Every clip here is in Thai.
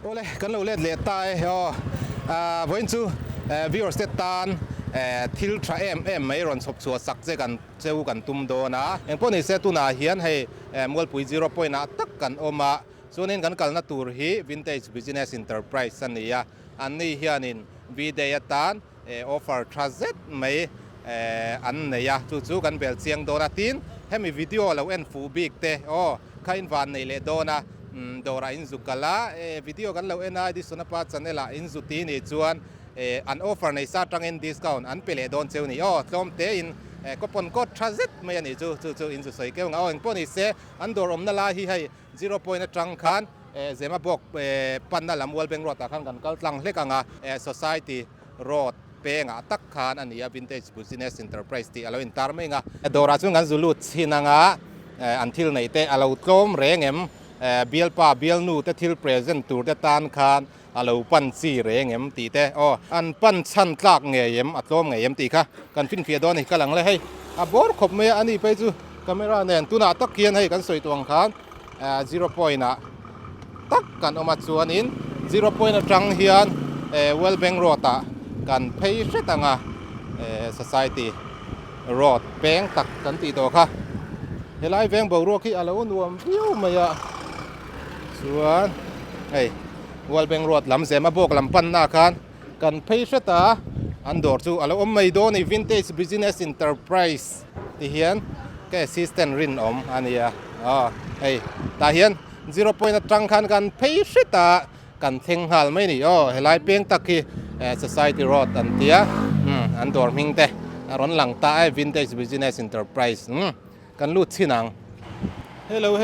Ole kan lo let le tai ho voin chu viewers te tan thil tra em mai ron chop chu sak che kan cheu kan tum do na eng poni se tu na hian hei mol pui 0 point na tak kan oma chunin kan kalna tur hi vintage business enterprise ania an ni hianin video tan offer transit mai an neya chu kan bel chiang do na tin hemi video lo en fu big te khain van nei le do na dora in zukala video kan lo ena di sonapa chanela in zuti ni chuan an offer nei sa tangin discount an pele don cheu ni tlom te in coupon code transit mai ani chu in zu soi keu ngaweng poni se an dor om na la hi hai 0 point atang khan zema bok panna lamwal beng rot khan kan kal tlang hlekanga society road penga tak khan ania vintage business enterprise ti alo in tar mai nga dora chung kan zulu chinanga until nei te alo tlom rengem bial pa bial nu te thil present tur te tan khan alo pan si rengem ti te an pan chan tlak nge yem atlom nge yem ti kha kan fin fia don ni kalang le hei a bor khop me ani pe chu camera nen tuna tak kian hei kan soi tuang khan 0 point na tak kan oma chuan in 0 point atang hian well bank rota kan phei hretanga society road peng tak kan ti to kha helai veng bo ro khi alo nuam piu maya chuan hei wal beng road lam zema bok lam pan na khan kan phei hreta an dor chu alo om mai do ni vintage business enterprise ti hian ke assistant rin om ania hei ta hian 0 point atang khan kan phei hreta kan theng hal mai ni helai peng tak hi society road an tia an dor ming te ron lang ta vintage business enterprise kan lut chinang hello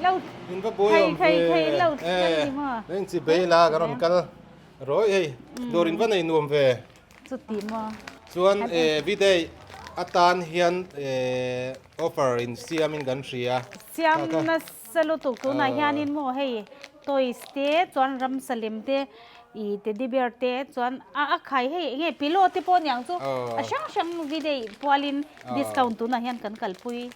lâu in va boy om thầy lâu gì mà nên chỉ bé la cái ron kal rồi ei dorin va nei nuam ve chút tí mà chuan video atan hian offer in siam in gan ria siam na salo tuk tu na hianin mo hei toy ste chuan ram salim te i teddy bear te chuan Ekhai hei nge pillow te pon yang chu a sang video pualin discount tu na hian kan kalpui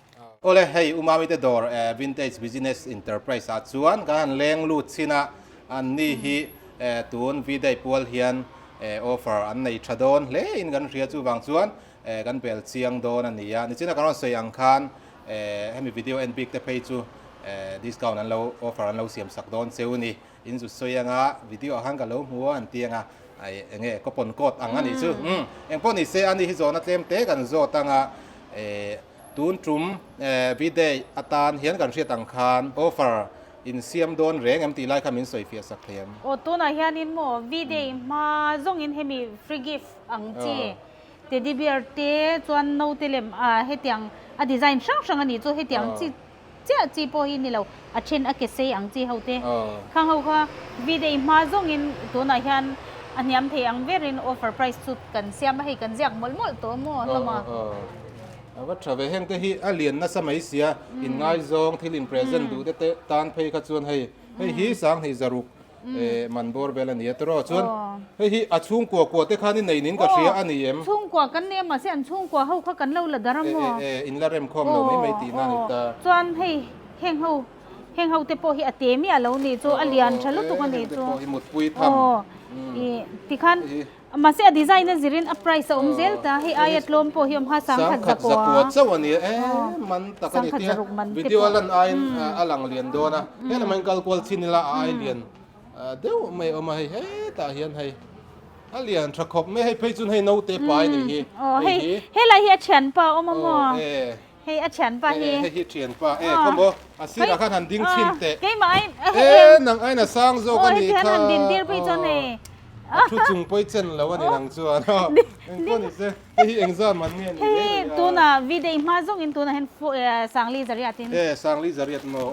ole hei umami te dor vintage business enterprise a chuan kan leng lut china an ni hi tun video pual hian offer an nei thadon le in gan ria chu wang chuan kan bel chiang don ania ni china kan soi ang khan hemi video and big te pay chu discount an lo offer an lo siam sak don cheu ni in zu soyanga video hang ka lo muwa an tianga ai nge coupon code ang ani chu eng poni se ani hi zona tlem te kan zo tanga tun trum video atan hian kan ria tang khan offer in siam don reng am ti lai khamin soi fia sak them tu na hianin mo video ma zong in hemi free gift ang chi teddy bear te chuan no telem hetiang a design sang ani chu hetiang chi chi po hi ni lo a chen a ke se ang chi hote khang ho kha video ma zong in tu na hian aniam the ang verin offer price chu kan siam hei kan jak mol to mo lama wa travel heng te hi a lian na samai sia in ngai zong thil in present du te tan phei kha chuan hei hi sang hei zaruk manbor bela ni atro chuan hi achung ko te khani nei nin ka ria ani em chung ko kan ne ma se an chung ko ho kha kan lo la daram mo in la rem khom lo mai ti na ni ta chuan hei heng ho te po hi ate mi alo ni chu alian thalo tu kan ni chu hi mut pui tham ti khan ma se design na zirin a price om zel ta hi ayat lom po hi om ha sang khat zakwa chawani man takani ti video lan ain alang lian do na hela man kal kol chinila ai lian deu mai oma hei ta hian hei alian thakop me hei phei chun hei no te pai ni hi hei lai hi chan pa oma mo hei a chan pa hi hei thian pa kombo asira khan han ding chin te ke mai nang ai na sang zo kan ni kha han din dir pe chon ne thu chung poi chen lo ani nang chuan eng ko ni se hi exam man nge ni tu na video ma zong in tu na hen sangli zariatin sangli zariat mo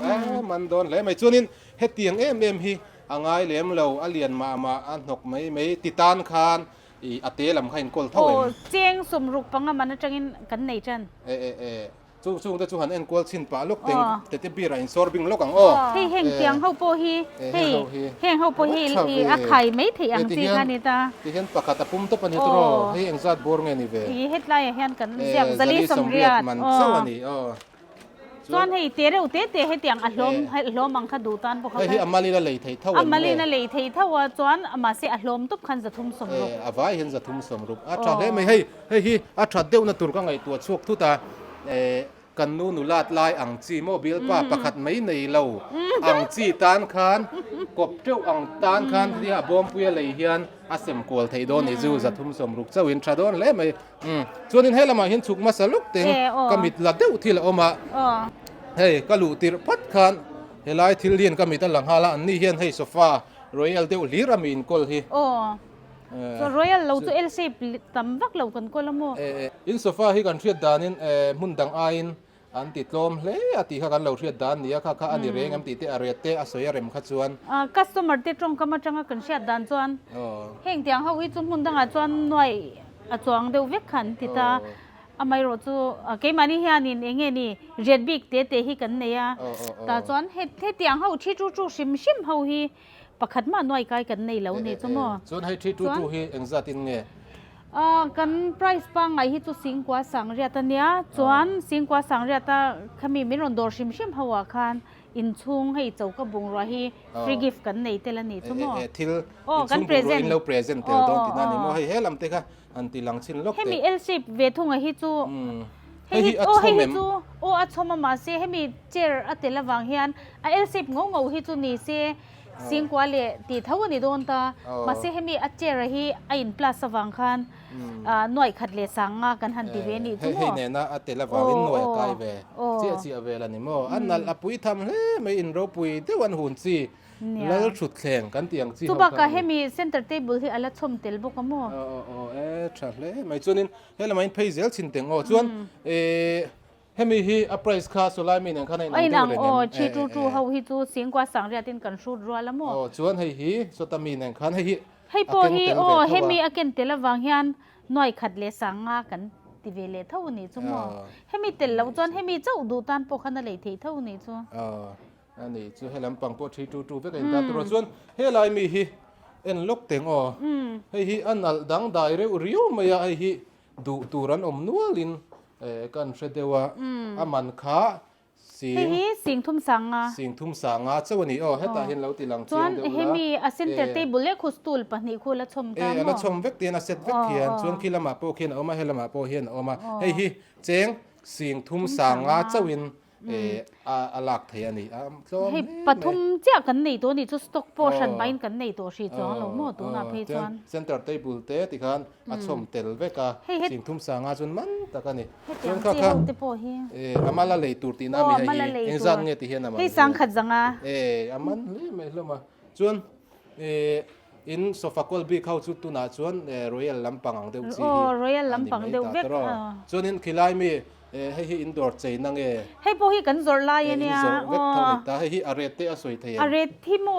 man don le mai chunin hetiang em hi angai lem lo alian ma an nok mai titan khan i ate lam khain kol thawem cheng sumruk panga man atangin kan nei chan chung ta chu han en kol chin pa lok teng te bira in sorbing lok ang hi heng tiang ho po hi heng ho po hi Ekhai mai thi ang chi kha ni ta ti hen pakata pum to pan hitro hi engzat bor nge ni ve hi hetlai hian kan ziak zali somriat man chawani chuan hei te reu te he tiang a hlom ang kha du tan bo kha hi amali la lei thei thau amali na lei thei thawa chuan ama se a hlom tup khan zathum som ro avai hin zathum som rup a tha le mai hei hi a tha deu na tur ka ngai tu chuak thu ta kan nu nu lat lai ang chi mobil pa pakhat mai nei lo ang chi tan khan kop teu ang tan khan ria bom puya lei hian a sem kol thei don ni zu zathum som ruk chawin tha don le mai chuanin helama hin chuk ma saluk teng kamit la deu thil oma hei kalu tir phat khan helai thil lian kamit lang hala an ni hian hei sofa royal deu liramin kol hi so royal lo chu l shape tam vak lo kan kol mo in sofa hi kan thiat danin mun dang ain an ti tlom hle ati kha kan lo thiat dan nia kha ani reng am ti te arete a soya rem kha chuan customer te trong kama changa kan thiat dan chuan heng tiang ho hi chu mun dang a chuan noi a chuang deu vek khan ti ta amai ro chu ke mani hianin enge ni red big te hi kan neya ta chuan he tiang ho thi chu sim ho hi pakhat ma noi kai kan nei lo ne chumo chuan hei thi tu hi engzatin nge kan price pa ngai hi chu singkwa sang ria ta nia chuan singkwa sang ria ta khami min ron dor sim hawa khan in chung hei chauka bung ra hi free gift kan nei tel ani chumo thil kan present in lo present tel don tin ani mo hei helam te kha an ti lang chin lok te hemi l shape ve thunga hi chu hei chu a choma ma se hemi chair atela wang hian a l shape ngo hi chu ni se singkwa le ti thawani don ta ma se hemi a chair hi a in plus awang khan noi khat le sanga kan han ti ve ni chu mo hei ne na atela wangin noi kai ve chi avela ni mo annal apui tham hle mai in ro pui te wan hun chi lal thut thleng kan tiang chi tu ba ka hemi center table hi ala chom tel bo ka mo thle mai chunin hela mai phei zel chin teng chuan hemi hi a price kha solai min an khanai ai nang chi tu ho hi chu singkwa sang ria tin kan shoot ro la mo chuan hei sotami nen khan hei po hi hemi aken tel awang hian noi khat le sanga kan ti ve le thau ni chu mo hemi tel lo chuan hemi chau du tan po khana le thei thau ni chu ani chu helam pang po 322 ve kan ta tro chuan helai mi hi en lok teng hei hi anal dang dai re riu maya hi du turan om nualin kan hredewa aman kha sing thum sanga chawani heta hin lo ti lang chuan hemi a center table le khustul pahni khula chom ta mo ala chom vek tian a set vek thian chuan khilama po khin oma helama po hian oma hei hi cheng sing thum sanga chawin alak thei ani hei pathum cha kan nei to ni chu stock portion bain kan nei to shi chuang lo mo tu na phei chuan center table te ti khan a chom tel veka sing thum sanga chun man takani chuan kha te po hi amala lei tur ti na mi hei engzan nge ti hian ama hei sang khat zanga aman le me hloma chuan in sofa kol bi khau chu tu na chuan royal lampang ang deu chi royal lampang deu vek chuan in khilai mi hei indoor chei nange hei po hi kan zor lai ania ta hei arete a soi thei aret thi mo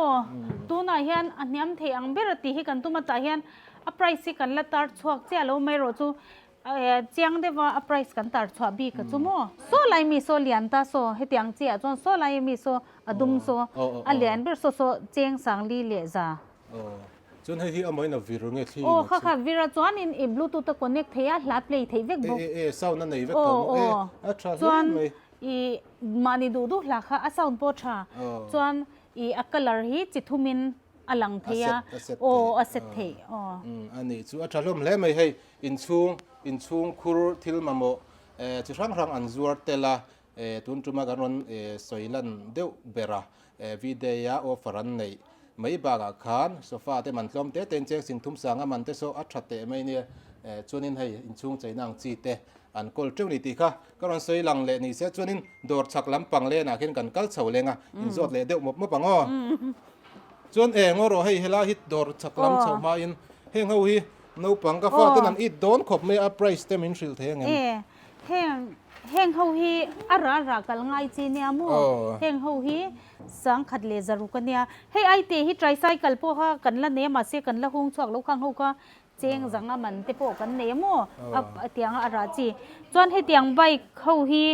tu na hian aniam thei ang berati hi kan tuma ta hian a price kan la tar chuak che lo mai ro chu chiang dewa a price kan tar chwa bi ka chu mo so lai mi so lian ta so hetiang chi a chon so lai mi so adum so a lian ber so cheng sang li le za chun hei amoi na viru nge thi kha vira chuan in bluetooth ta connect theya hla play thei vek bo sound na nei vek to a tha chuan i mani du hla kha a sound po tha chuan i a color hi chithumin alang theya a set thei ani chu a thalom le mai hei in chung khur thil mamo chi rang an zuar tela tun tuma garon soilan deu bera videya offeran nei mai baga khan sofa te man tlom te ten cheng sing thum sanga man te so a thate mai ni chuanin hei in chung chainang chi te an kol treu ni ti kha karon soi lang le ni se chuanin dor chak lam pang le na khin kan kal chho lenga in zot le deu mo pango chuan ngoro hei hela hit dor chak lam chho ma in heng ho hi no pang ka fa tan an it don khop me a price te min ril theng heng ho hi ara kal ngai chi ne amu heng ho hi sang khat le zaru ka nia hei ai te hi tricycle po ha kan la ne ma se kan la hung chok lo khang ho ka cheng zanga man te po kan ne mo tiang ara chi chuan he tiang bike ho hi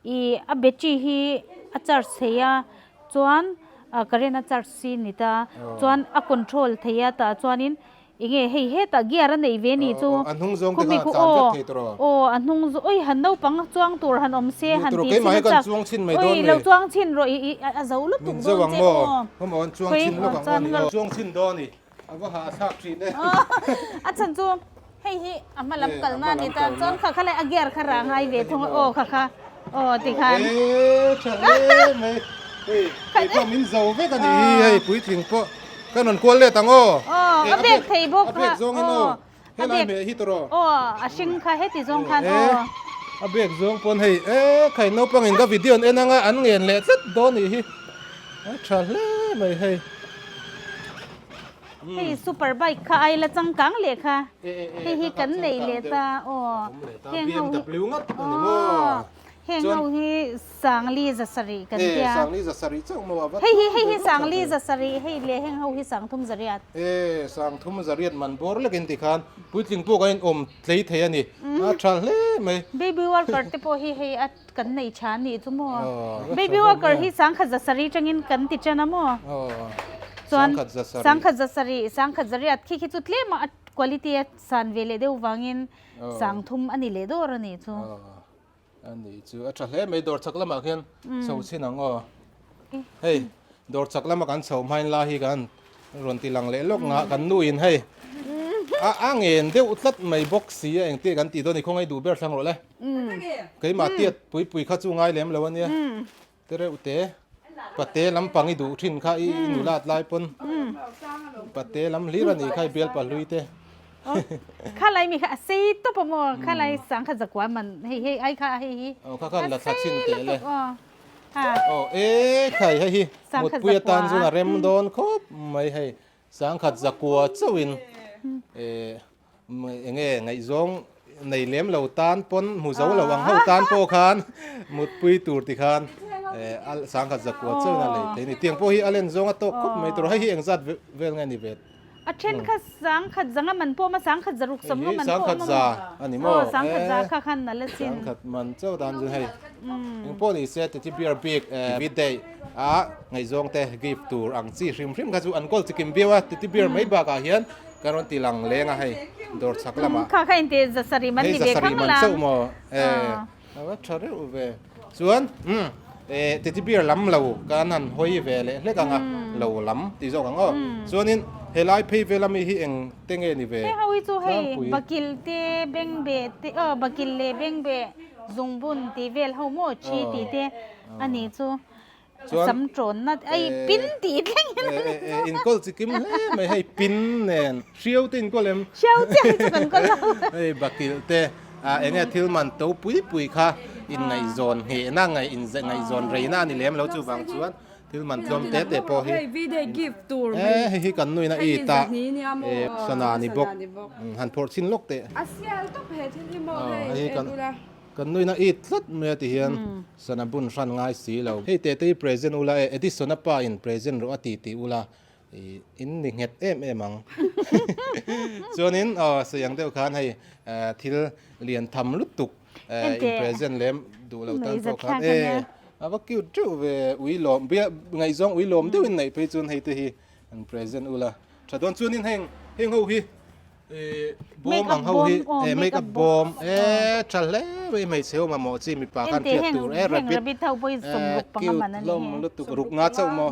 I a battery hi a charge theya chuan current a charge si nita chuan a control theya ta chuanin อีเงี้ยเฮ้ตะเกียร์ในเวนี่จู อันทุ่งซงที่ข้าจานเวทตัว โอ้อันนุ่งโอ้ยหันเอาปังจ้วงตัวหันอมเสียหันตี สินจักโอ้ย เราจ้วงชินรอยอาเจ้าลุกตุกโดนเจ้า เขาบอกจ้วงชินแล้วก็จ้วงชินโดนนี่เอาว่าหาซากชินเนี่ย อาฉันจูเฮ้ยอามาลับกันมานี่ตาจ้วงค่ะค่ะเลยอาเกียร์ค่ะรางไฮเวทงโอ้ค่ะโอ้ติคันฉันไม่เฮ้ยไอ้พ่อมินโซ่เว้กันนี่เฮ้ยปุ๋ยถึงพ่อก็นนกวนเลยตังโอ้อาเบกไทยบก อาเบกซงอินโอเฮ้ยนายเมย์ฮิตโร่อาชิงค่ะเฮ้ติซงคันอาเบกซงปนเฮ้ยใครโน้ปังอินก็วิดีโอเอ็นนั่งอันเงินเลยสัดโดนนี่ฉันเลยไม่เฮ้ยเฮ้ยซูเปอร์ไบค์ค่ะไอ้ละจังกังเลยค่ะเฮ้ยกันเลยเลยตาเฮงเอาบิวงัดนี่โมเฮงเอาที่สังลีจะสรีกันเดียสังลีจะสรีเจ้าโมว่าเฮ้ยสังลีจะสรีเฮ้ยเลยเฮงเอาที่สังทุ่มจริยดสังทุ่มจริยดมันบอร์เล็กินติคานพูดถึงพวกไอ้อมเทยนี่ฉันเลยไม่เบบี้วอลเกอร์ที่พอเฮ้ยกันในชานี่ทุ่มเบบี้วอลเกอร์ที่สังขัดจะสรีจังอินกันติดจนะโมส่วนสังขัดจะสรีสังขัดจริยดคิดจุดเลี้ยมาคุณภาพสันเวลเดววางินสังทุ่มอันนี้เลดอร์นี่ทุ่อันนี้จูฉันเลยไม่โดดสักละมาเห็นสาวชินังเฮ้ยโดดสักละมากันสาวไม่ลาฮีกันรอนตีหลังเล็กงะกันนู่นเฮ้ยเงินเดี๋ยวอุดลัดไม่บ็อกซี่เองตีกันตีตัวนี้คงให้ดูเบอร์สังหรอเลยเคยมาเตี้ยปุยข้าจูง่ายเลี้ยมแล้ววันนี้เตะอุเตะปัตเตะลำปังอีดูทิ้งข้าอีหนูลาดลายปนปัตเตะลำลีรันอีใครเบลปลุยเตะข้าไรมีค่ะซีตัวประมอข้าไรสังขจักว่ามันเฮ้ยไอ้ข้าเฮ้ยข้าละทักชินเตะเลยใครเฮ้ยหมดปุยตันจุนเรมโดนครบไม่ให้สังขจักว่าเจ้าวินไงจงในเลี้ยมเหล่าตานปนหูเสาเหล่าวังเฮาตานโปคานหมดปุยตูดติคานสังขจักว่าเจ้านั่นเลยแต่นี่เตียงโปฮีอเลนจงอัตโตครบไม่ตัวให้เองจัดเวลไงนี่เวทเช่นข้าสังขัดจังมันพอมาสังขัดจะรุกสมก็มันสังขัดจาอันนี้มั้งสังขัดจาข้าขันนั่นแหละสิสังขัดมันเจ้าดันจะให้ยังพอนี่เสร็จที่เบียร์บิ๊กวิดเดย์ไงจงเตะกิฟต์ตูร์อังซีริมข้าจูอันก็จะกินเบียร์ว่าที่เบียร์ไม่บ้ากันเห็นการวันตีหลังเลี้ยงให้โดดสักละมาข้าอินเตจะสริมันนี่เบคข้างล่างเจ้ามั้งว่าชอบเลยเว้ยส่วนที่เบียร์ล้ำเหล่าการนั้นห้อยเวลเล็กกันเหล่าล้ำที่จงกันก็ส่วนนี้เฮลัยเพย์เวลามีเฮงเต็งเงินนี่เว้ยเฮ้ยจูเฮ้ยบักกิลเตเบงเบบักกิลเลเบงเบซงบุนตีเวลเฮาโมชีตีเตอันนี้จูสำจนนะไอ้ปิ้นตีเพ่งอินก็จะกินเลยไม่ให้ปิ้นเนี่ยเชี่ยวตินก็เลยเชี่ยวเจ้าจะกันก็เราเฮ้ยบักกิลเตเนี่ยทิลมันโตปุยค่ะอินไงโซนเฮน่าไงอินไงโซนเรน่านี่เลี้ยมแล้วจูบางส่วนที่มันลมเตะพอเฮ้ยวิดีโอกิฟต์ตูร์เฮ้ยกันนู่นนะอีตาสนานิบกหันพอชินลกเตะอาเซียนต้องเพจที่มอเฮ้ยกันนู่นนะอีทัดเมื่อที่เห็นสนามบุญรันง่ายสีเราเฮ้ยเตะที่เพรสเซนอุลาเอดิสโซนป้าอินเพรสเซนรู้อติอุลาอินนิ่งเฮ็ดมังส่วนนี้เสียงเดียวกันให้ที่เรียนทำลุตุกอินเพรสเซนเล่มดูเราตั้งโต๊ะกันว่าคิวจูเวอุยลมเบียไงจงอุยลมเดี๋ยวไหนไปจนให้ที่อันเพรสเซนอุลาถ้าโดนส่วนนี้เฮงหูฮีบอมอังหูฮีเมกับบอมฉันเลยไม่เชี่ยวมาหมดสิมีปากกันเทียบตัวระบิดเท่าไปสมบุกปังมันนั่นเองลมลุตุกรุกงาเจ้าหมอ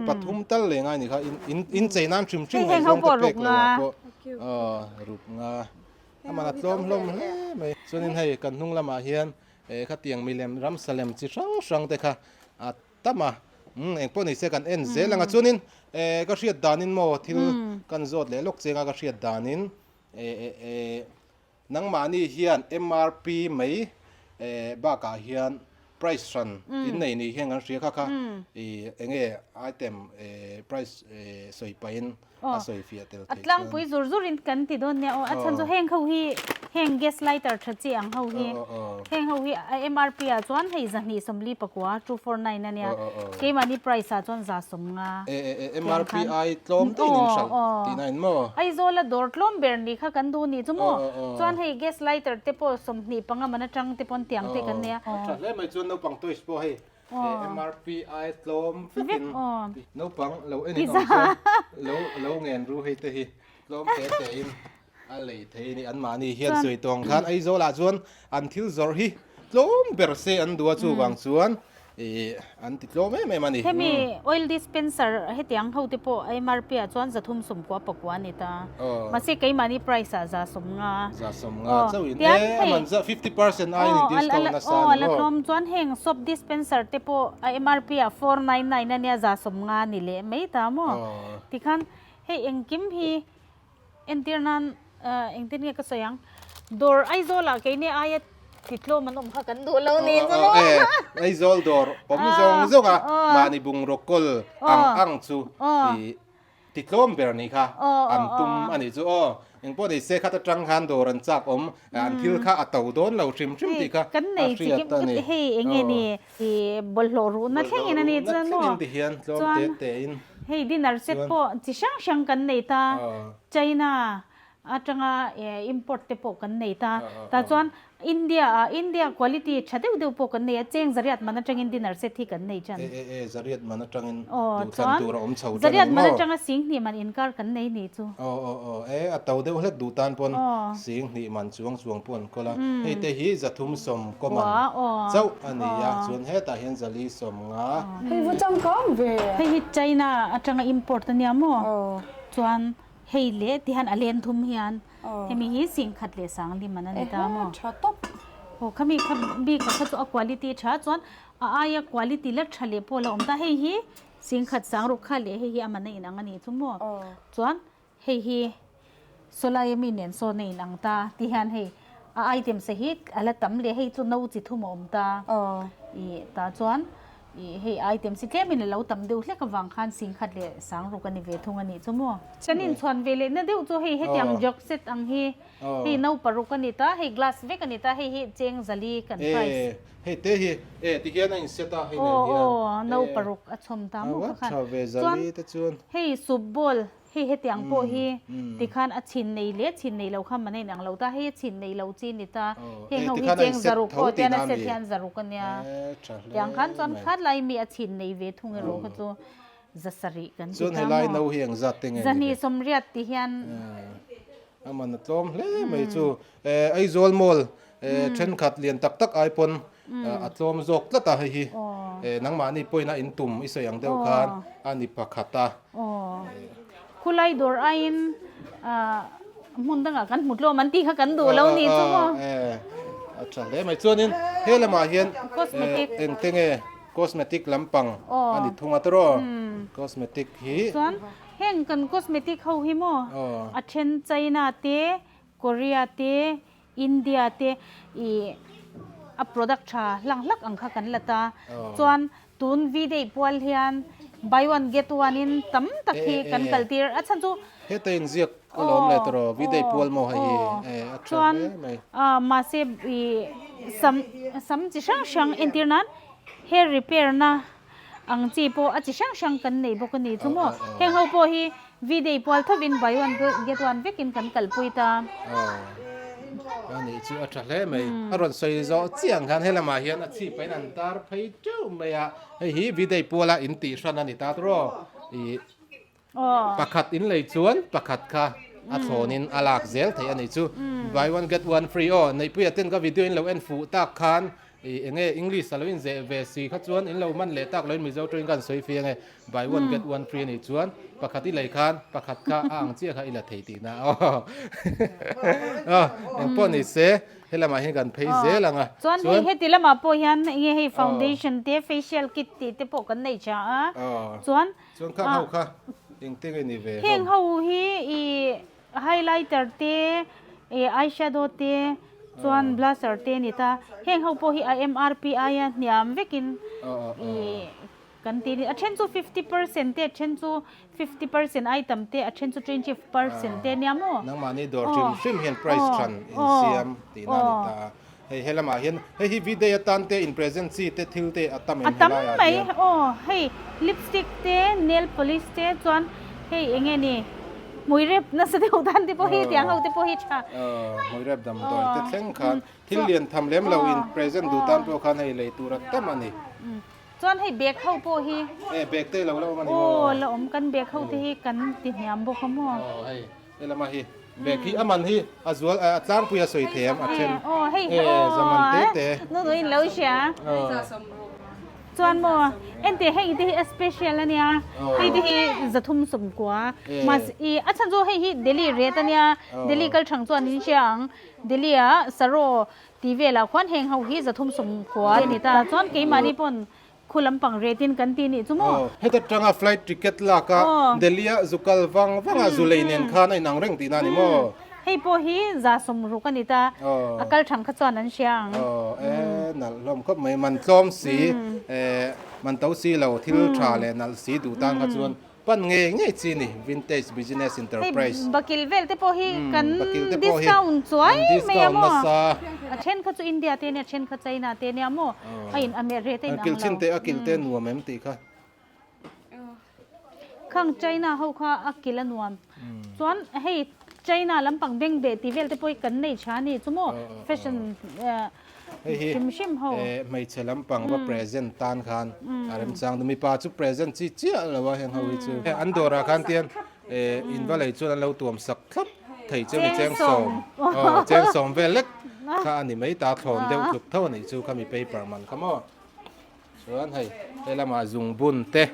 ปัทุมตัลเลยไงนี่ครับอินใจน้ำชุ่มๆไงจงจะเป็กเลยรุกงาถ้ามันลมไม่ส่วนนี้ให้กันทุ่งละมาเฮียนข้าเตียงมีเลมรัมสเลมจิช่างแต่ค่ะตั้มมาเองพวกนี้เสกันเอ็นเซลังส่วนนี้ก็เชียดดานินโมที่กันโจทย์เลยลูกเจงก็เชียดดานินนังมานี่เฮียน MRP ไม่บ้ากาเฮียน price run อินในนี่เฮียนกันเชียค่ะเองไอเทมprice สวยไปอินสวยฟีเตลอัตลังปุยจูรินกันติดโดนเนี่ยอัตฉันจะเฮงเขาฮีเฮง gas lighter ชัดเจนเขาฮีเฮงเขาฮี MRP อ่ะจวนให้จันนี่สมลีปกว่า249นั่นเนี่ยเกมันนี่ price อ่ะจวนจะสมงาMRP ไอลมตีนิชัลตีนั่นมั้งไอโซละดอร์ลมเบรนดีค่ะกันดูนี่จุ๊มั้งจวนให้ gas lighterเตปสมนี่ปังมันจังเตปนเตียงเตกันเนี่ยแล้วไม่จวนเราปังตัวสปอให้ MRP ไอ้ลมฟิกินน้องปังเราเอ็น พิ นี่ ซ น้อง ซ่า เราเงินรู้ให้เตะลมเตะอินอะไรเทนี่อันมานี่เฮียนสวยตรงคันไอ้โซลาส่วนอันทิลซอร์ฮีลมเบอร์เซอันดัวจูบางส่วนอันติดลมไม่มานี่ เฮมี oil dispenser ให้เตียงเขาติโปไอ้มาร์ปีจวนจะทุ่มสมกว่าปกว่านี่ตามาเสกไอ้มานี่ price จะสมงาจะสมงาเจ้าอินมันจะ50%ไอ้นี่ discount นะสัน แล้วลมจวนแห่ง soap dispenser ติโปไอ้มาร์ปี499นั่นเนี่ยจะสมงานี่เลยไม่ตามที่คันให้เอ็งกิมฮีเอ็นตีนั้นเอ็งตีนี่ก็สยัง door ไอ้โซล่ะแกนี่ไอ้ติดลมมันอมพักกันดูแล้วนี่จ้ะไอ้โซลดอร์ผมซงอ่ะมานี่บุงรกกลอังจูติดลมเบอร์นี่ค่ะอันตุ้มอันนี้จูยังพอได้เสกขัดจังหันโดรันจักอันที่ข้าอัตโตโดนเราชิมดีค่ะกันไหนสิเฮ้ยเอ็งนี่บอลโลรูนั่นแค่นี้นี่จ้ะเนาะจวนเฮ้ยดินอาร์เซ็ตพอที่ช่างกันไหนตาไชน่าอาจจะimport เตปกันไหนตาแต่จวนอินเดีย quality ชัดเดียวปกันเนี่ยเจงจริยมันจังอินดินอาร์เซ็ตที่กันไหนจันจริยมันจังอินดูสันตัวเราชาวจริยมันจังสิ่งนี่มันอินการกันไหนนี่จูอัตโตเดียวเล็กดูตานปนสิ่งนี่มันช่วงปนก็ละเฮ้ยแต่ฮีจะทุ่มสมก็มันเจ้าอันนี้อยากชวนเฮ้แต่เห็นจะลีสมงาเฮ้ยว่าจังก้อนเว้ยเฮ้ยไชน่าอาจจะ import เนี่ยมั้งจวนเฮ้ยเละที่ฮันอเลนทุ่มเฮียนเฮ้ยมีฮีสิ่งขัดเลสังลิมันนั่นตามชาต๊อบโอ้ขมีก็เขาจะเอาคุณภาพชาจวนคุณภาพเล็กชาเลพอละตาเฮ้ยสิ่งขัดสังรุกขเลเฮ้ยมันนี่นังอันนี้ทุ่มมั้งจวนเฮ้ยโซลามีเน้นโซนี่นังตาที่ฮันเฮ้ยไอเทมเสียอะไรตั้มเลยเฮ้ยจุนเอาจิตทุ่มตาตาจวนเฮ้ยไอเทมสิแค่มีเราตั้มเดียวเล็กกับวางคันสิ่งขัดเลสังรุกกันนี่เวทุงอันนี้ทุ่มมั้งฉันอินชวนเวเลนั่นเดียวจูเฮ้ยยังยกเซตอังเฮ้ยน่าปรุกันนี่ตาเฮ้ย glass เวกันนี่ตาเฮ้ยเจงจลีกัน price เฮ้ยเตะเฮ้ยที่แค่นั้นเสียตาเฮ้ยเนี่ยน่าปรุกอัชมตามมุขคันเฮ้ยสุบบอลเฮ้ยเตียงโปเฮ้ยที่คันอัชินในเลี้ยชินในเราข้ามมันในหนังเราตาเฮ้ยชินในเราจีนนี่ตาเฮ้ยเขาเจงจารุกโอเตียนเสถียรจารุกันเนี่ยอย่างคันจนคันไลมีอัชินในเวทุงเราก็จะจะสริกันจนให้ไลน่าเฮียงจัดติงจะนี่สมเรียดที่เฮียนมันต้มเล่ไม่จูไอ้โซลมอลเช่นขัดเลียนตักไอปนอัตโมจกละตาเฮีนังมานี่ป่วยน่าอินตุ่มอิสยังเดียวกันอันนี้ปักขัดตาคุณไล่ดูไอ้มุนตั้งกันหมดโลมันตีเขากันดูแล้วนี่จ้ะอาจารย์เล่ไม่ชวนนี่เฮ้ยละมาเห็นเอ็งเต็งคอสเมติกลำปังอันนี้ทุ่งอัตโรคอสเมติกฮีส่วนเห็นกันคอสเมติกเขาหิมออาเช่นไชน่าเตเกาหลีเตอินเดียเตอัพโปรดักชาหลังลักอังคกันละตาส่วนตุนวีเดย์พอลเฮียน buy one get one in ตั้มตักฮีกันกัลตีร์อัฉันจูเฮ้ยแต่ยังเสียกก็ล้อมเลยตัววีเดย์พอลโมให้ส่วนมาเซบซัมจิช่างอินเทอร์นั้นเฮรีเพร์นะอังจีโปอาจิช่างกันนี่บุกันนี่ทุ่มเฮงเขาโปฮีวีเดย์พอลทวิน buy one get one เวกินกันกัลปุยตาอันนี้จู่อัจฉริยะไหมอารมณ์สวยจ้าเจียงกันให้ละมาเห็นอาชีพไปนั่นตาไปจู่ไหมอ่ะเฮ้ยวิธีปัวละอินติชันนั่นนี่ตาตัวปักขัดอินเลยชวนปักขัดค่ะอัฐนินอาลักเซลที่อันนี้จู่ buy one get one free ในปีเต้นก็วิดีโออินเราเอ็นฟูตักคันเงี้ยอังกฤษเราอินเซเวสีขัดชวนอินเรามันเละตักเราอินมิเจ้าตรงกันสวยเฟียงไง buy one get one free นี่ชวนปักขัดที่ไหลคันปักขัดค่ะอ่างเจียค่ะอิละเทตีนะอย่างพวกนี้เสเฮลามาเห็นกันเพย์เซลังอ่ะส่วนนี้เฮติละมาพอยันเงี้ยให้ foundation เต facial kit เตปกันได้จ้าส่วนข้าวค่ะเองเต้นนี่เว้ยเฮงเขาฮีhighlighter เตeyeshadow เตส่วน blusher เตนี่ตาเฮงเขาพอฮี MRP เนี่ยเนี่ยมเวกินกันตีนี่เช่นจู50%เตเช่นจู50%ไอตัมเตเช่นจู20%เตเนี่ยมั้งนังมานี่ดอร์ชิมเห็น price ชันอินเซียมตีนาดิตาเฮ้ยเฮลมาเห็นเฮ้ยวิดีโอตันเตอิน present ซีเตทิลเตอัตตามินอัตตามไหมเฮ้ยลิปสติกเต nail polish เตจวนเฮ้ยยังไงนี่มวยเร็บนั่นแสดงว่าท่านที่พอฮิตอย่างเขาที่พอฮิตชามวยเร็บดำดอยแต่แข่งขันที่เรียนทำเล่มเราอิน present ดูตามตัวขันให้เลยตัวรัตมันนี่ จวนให้เบรกเข้าโปฮี เบรกเต้เรามัน โอ้ละอมกันเบรกเข้าที่กันติดยามบ่ขโมย ให้เรามาฮีเบรกที่มันฮีอาจจะจ้างผู้ยาสวยเทียมอาเช่น โอ้ให้ จะมันเตะ นู่นนี่แล้วเชียจวนบ่เอ็นเตให้ที่ special แล้วเนี่ยให้ที่จะทุ่มสมกว่ามาอีอาจารย์โจให้ที่เดลี่เรตเนี่ยเดลี่กัลช่างจวนนี่เชียงเดลี่อ่ะสโรทีวีละควันแหงเฮาฮีจะทุ่มสมกว่านี่ตาจวนเกมานี่ปนคุลำปังเรตินกันตีนี่จุโมให้แต่จังอ่ะ flight ticket ล่ะก็เดลี่อ่ะจุกัลวังอ่ะจุเลยเนี่ยข้าในหนังเร่งตีนานี่โมให้พอฮีจะสมรู้กันนี่ตาอากาศช่างขจรนั้นเชียงนั่นลมก็ไม่มันส้มสีมันเต้าสีเราที่เราทาเลยนั่นสีดูต่างขจรปั้นเงี้ยจีนี่ vintage business enterprise บักิลเวลเตพอฮีกัน discount สวยไม่ยามเช่นเขาจะอินเดียเตเนี่ยเช่นเขาใจนาเตเนี่ยโมไอ้อเมริกาเตเนี่ย กิลเช่นเตกิลเตนัวแม่มตีค่ะข้างใจนาเขาค่ะอักกิลนวมส่วนให้ใจนาลำปังเบ่งเบตีเวลเตพอกันในชานี่จุโมแฟชั่นชิมเขาไม่ใช่ลำปังว่า present ตานคันอะไรมันสั่งมีป้าจุ present จีเจ้าหรือว่าเห็นเขาวิจูอันโดราคันเตียนอินว่าเลยจวนเราตัวมสักครับไทยเจ้ามีแจ้งส่งแจ้งส่งเวลเล็กข้าอันนี้ไม่ตาถอนเดียวจุกเท่านี้จูข้ามี paper มันขโมยส่วนให้เรามาจุงบุญเตะ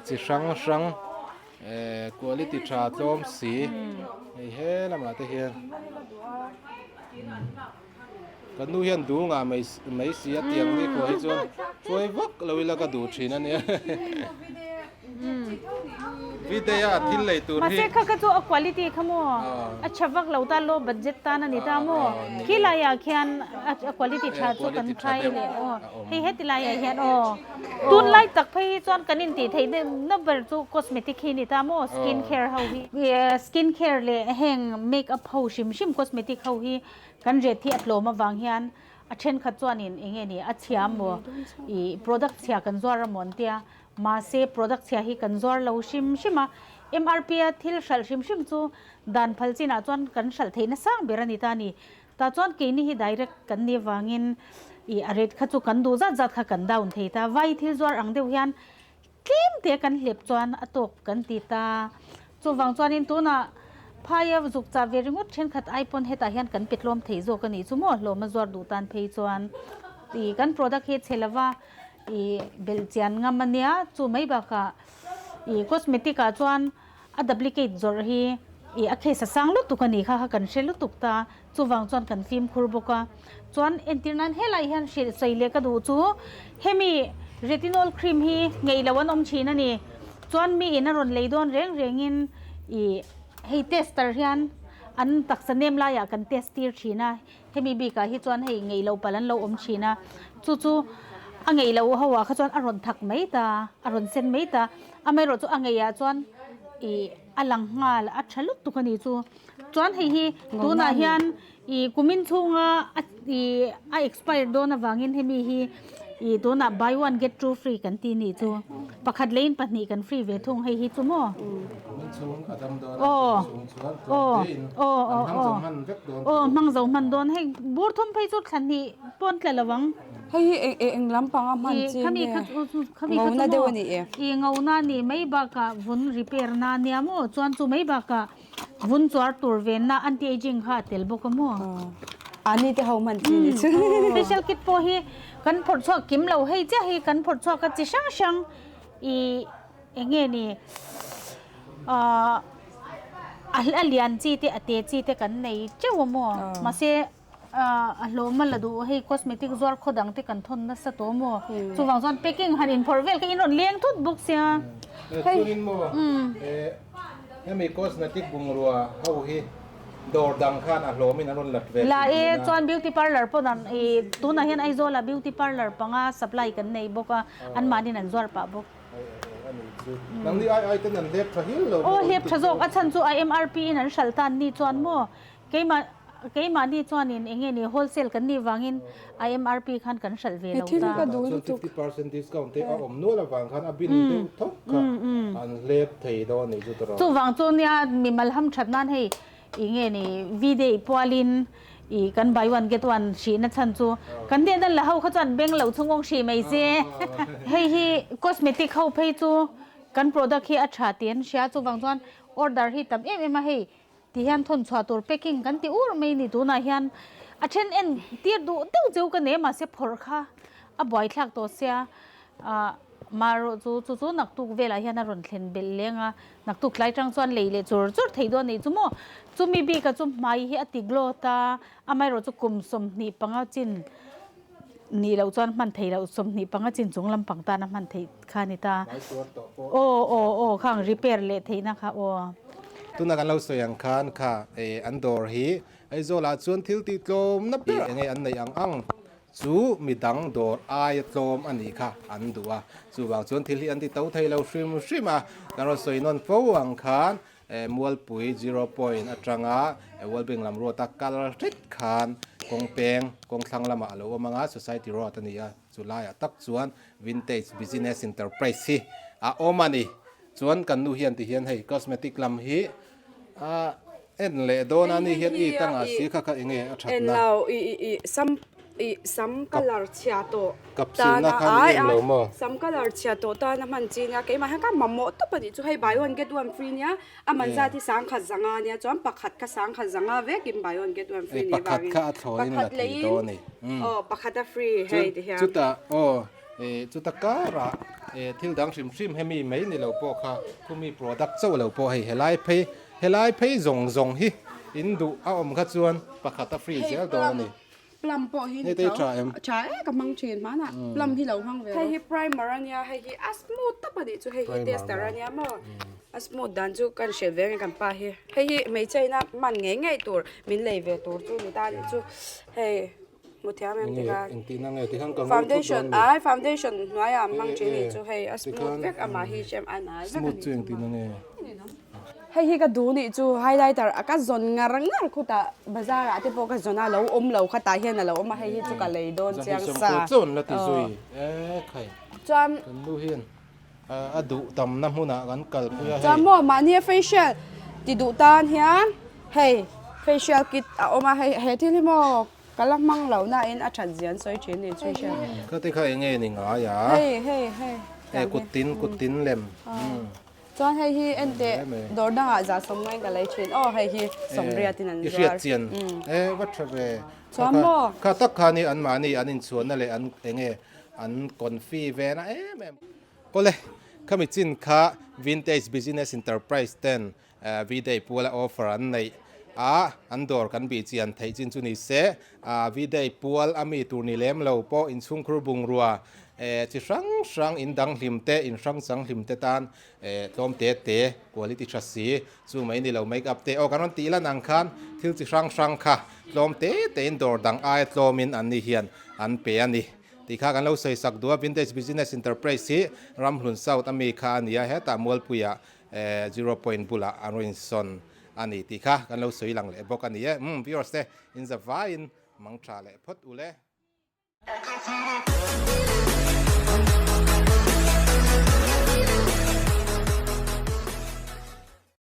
จีช่างquality ชาต้มสีให้เรามาเตะเฮียกันดูเห็นดูงาไม่เสียเตียงนี่ก็ให้ช่วยวักเราเวลาก็ดูชีนั่นเนี่ยวิทยาที่เลยตัวมาเช็คข้าก็จะเอาคุณภาพขโมยอัชวักเราตาโลบัดเจ็ตตานันนี่ตาโมขี้ลายแค่นคุณภาพชาจุกันใครเลยให้เฮ็ดลายเฮ็ดตุนไล่ตักพี่จอนกันนินตีไทยเนี่ยนับเป็นจูคอสเมติกนี่ตาโมสกินแคร์เฮาฮีสกินแคร์เลยแห่งเมคอัพเฮาชิมคอสเมติกเฮาฮีกันเรทที่อัดโลมาวางเฮียนเช่นขัดจวนนี่เองนี่อัดเชียมบ่อีโปรดักต์เชียกันจวนรมอนเตียมาเซโปรดักต์เชียฮีกันจวนเราชิมMRP ที่เราชิมจูดันพัลจีน่าจวนกันชัลเทนสังเบรนิตานี่ตาจวนกินนี่ direct กันนี่วางินอีอาริดขัดจูกันดูจัดขัดกันดาวน์เทตาไว้ที่จวนอังเดียวยันเต็มเตียกันเล็บจวนอตกกันตีตาจูวังจวนอินตัวน่ะพายจุกจ่าเวริงุดเช่นขัดไอโฟนเฮตายันกันปิดลมเทโซกันนี่จูโม่ลมมาจวนดูตันเพย์จวนตีกันโปรดักต์เฮดเซลว่าอีเบลเจียนงามันเนี้ยจูไม่บักอีคอสเมติกาจวนอัดดับลิเกตจอร์ฮีอีอักเคสสังลุตุกันนี่ค่ะกันเชลุตุกตาจูวังจวนกันฟิล์มคูร์บกะจวนเอ็นตินันเฮลัยฮันเชลใส่เลกดูจูเฮมีเรตินอลครีมฮีไงละวันอมชีนันนี่จวนมีอินนารอนเลยดอนเร่งอีให้เทสเตอร์ยันอันตักเสนมลายกันเทสตีร์ชีนะเฮมีบีกาฮิจวนให้ไงเราปลันเราอมชีนะจูอังไงเราหัวขจวนอารอนทักไม่ตาอารอนเซนไม่ตาอเมริกาอังไงยาจวนอีอลังงาลอัชลุตุกันนี่จวนให้ตัวน่ะยันอีกุมินทุ่งอีexpire โดนวางเงินให้มีอีตัวน่ะ buy one get two free กันตีนี่ประคัดเลนปัดนี่กันฟรีเวทุ่งให้จูโม่มังเจ้ามันโดนให้บูร์ทุ่มไปจุดขันนี่ป้อนแต่ละวังเฮ้ยเอ็งลำปังอ่ะมันจริงเนี่ยเงาหน้าเดี๋ยวนี้เงาหน้านี่ไม่บักวุ้นรีเพย์หน้าเนี่ยมั่วจวนจูไม่บักวุ้นจวดตัวเวนน่ะอันที่เอจิงค่ะเตลบกมั่วอันนี้ที่เขามันจริงสเปเชียลคิดพอฮีกันผลชอบกิมเราให้เจ้าฮีกันผลชอบกันจิช่างอีเงี้ยนี่เลียนจีเตอเตจีเตกันในเจ้ามั่วมาเสโลมันละดูให้คอสเมติกจวดขดังที่กันทนนัสตัวมัวสุวรรณจวนเปกิ้งฮันอินพอร์เวลก็อินอนเลี้ยงทุกบุกเสียเฮ้ยมีคอสเมติกบุงรัวเฮาฮีดอร์ดังขันโลมินอนหลัดเวลลาจวนบิวตี้พาร์ลอร์ปนันตัวนั้นเห็นไอโซลาบิวตี้พาร์ลอร์ปังสัปไลกันในบกอันมาดินันจวดปะบกนังนี่ไอเต้นนั่นเล็บทะฮิลโอ้เล็บทะจกอันฉันจู IMRP นั่นชัลตันนี่จวนมัวเกี่ยมานี่จวนนี่เองนี่โฮลเซลกันนี่วางอิน IMRP ขันกันชัลเวลเอาตา50% discount ที่เอานู้นละวางขันบินทุกอันเล็บเทดอนนี่จุดรอจูวางจูเนี่ยมีมัลฮัมชัดนั่นให้เองนี่วิดีโอพอลิน อีกัน buy one get one ชีนัชันจูกันเดียนั่นแหละเขาเขาจันเบ่งเหล่าทุ่งองชีไม่เสียเฮ้ย cosmetic เขาไปจูกัน product ที่อัจฉริยะเสียจูบางส่วน order ที่ทำมาให้ที่ฮันทนชัวตัว packing กันที่อู่ไม่นี่ตัวน่ะฮันอาเช่นเอ็นเตียดูเต้าเจ้ากันเนี่ยมาเสียพอร์ค่ะบ่อยทักตัวเสียมาจูนักตุกเวลาเฮียนรอนเทนเบลเลงนักตุกไล่จังส่วนเลยจูไทยด้วยนี่จูมีบีกับจูไม่เฮียติกโลตาไม่รู้จูกุมสมนี่ปังเอาจินนี่เราจวนมันไทยเราสมนี่ปังเอาจินจงลำปังตานะมันไทยคานิตาโอ้ข้างรีเพร์เลทไทยนะคะโอ้ตุนักกันเราสวยอย่างคันค่ะอันดอร์ฮีไอโซลาชวนทิลติดลมนับปียังไงอันในอังจูมีดังดอร์ไอลมอันนี้ค่ะอันดัวจูบางชวนทิลอันที่เต้าไทยเราชิมกันเราสวยนนฟ้าอังคันมัวปุ๋ย0 point อัตรังวัลเบงลำรัวตักกาลริดคันกงเปงกงทางลำเราว่ามังอา society รอตันนี้จุลายตักชวน vintage business enterprise ฮีโอมันนี่ชวนกันดูเฮียนที่เฮียนให้ cosmetic ลำฮีเอ็นเล่โดนอันนี้เฮียนอีตั้งสีข้าก็เองชัดนะเราซัมกัลลาร์เชียโตกับสีนักขันเองเราโม่ซัมกัลลาร์เชียโตตาน้ำมันจีเนี่ยก็มาให้กันมาโม่ตัวปนิจูให้ buy one get one free เนี่ยมันจะที่สังขจังเนี่ยจอมปักขัดก็สังขจังเวกิน buy one get one free เนี่ยปักขัดก็ถอยนี่แหละที่โดนนี่ปักขัดฟรีให้ที่จุดจุดการะที่ดังชิมให้มีไหมนี่เราพอค่ะคุณมี product เจ้าเราพอให้เฮลัยเพย์ซงฮิอินดูเอาขัดส่วนปักขัดฟรีเสียโดนนี่ปลัมปอหินใช่กับมังเชนมาน่ะปลัมที่เราห้องเวลให้ไพรมาร์เนี่ยให้อัสมูดตับดิจูให้เทสต์เนี่ยมั้งอัสมูดดันจูกันเชลเวงกันป้าให้ไม่ใช่นะมันง่ายตัวมินเลยเวตัวจูนี่ตาจูให้มุทิอามันที่กันฟาวเดชั่นฟาวเดชั่นน้อยมังเชนจูให้อัสมูดเวกอามาฮิเชมอันนั้นสมูทจริงที่นั่นเองให้ก็ดูนี่จูไฮไลท์แต่ก็จนงารังงาคุตาบาซาร์ที่พวกก็จนน่ะเราเราขัดตาเฮียนเรามาให้จูกันเลยโดนเสียงซาจนละที่ซุยใครจอมกันดูเฮียนดูตำน้ำหุ่นกันกัลคุยจอมบ่มาเนี่ย facial ที่ดูตาเฮียนเฮ้ facial kit เอามาให้ที่นี่มั้งกำลังมั่งเราน่ะเอ็นอัจฉริยะสวยจริงนี่ facial ก็ที่เขาเองเงี้ยนี่ง่ายเฮ้กุดตินเล่มจอนให้ฮีเอ็นเดดอร์ดังอาจจะสมัยกันเลยชินให้ฮีสมเรียตินันเรียเจียนวัชเวจอมบ่ข้าตักขานี่อันมานี่อันอินส่วนนั่นเลยอันเงี้ยอันคอนฟีเวนะแม่ก็เลยข้ามีจินข้า vintage business enterprise เต้นวีเดย์ปัวละออฟเฟอร์อันในอันดอร์กันบีจีอันไทยจินจุนิเซวีเดย์ปัวละมีตัวนิเลมเราพออินซุงครูบุงรัวที่ช่างอินดังหิมเตอินช่างสังหิมเตตานต้มเตะquality chassis ซูไม่นี่เรา make up เตอกันวันตีละนังคันที่ที่ช่างค่ะต้มเตะอินดอร์ดังต้มอินอันนี้เฮียนอันเปียนี่ที่ข้ากันเราใส่สักดัว vintage business enterprise ที่รำหุ่นเซาท์อเมริกานี่เหตุตามวลปุย0 point บุละอันรินสันอันนี้ที่ข้ากันเราใส่หลังเลยบอกกันนี่พี่รอสเต in the vine มังชาเลยพดอุเล่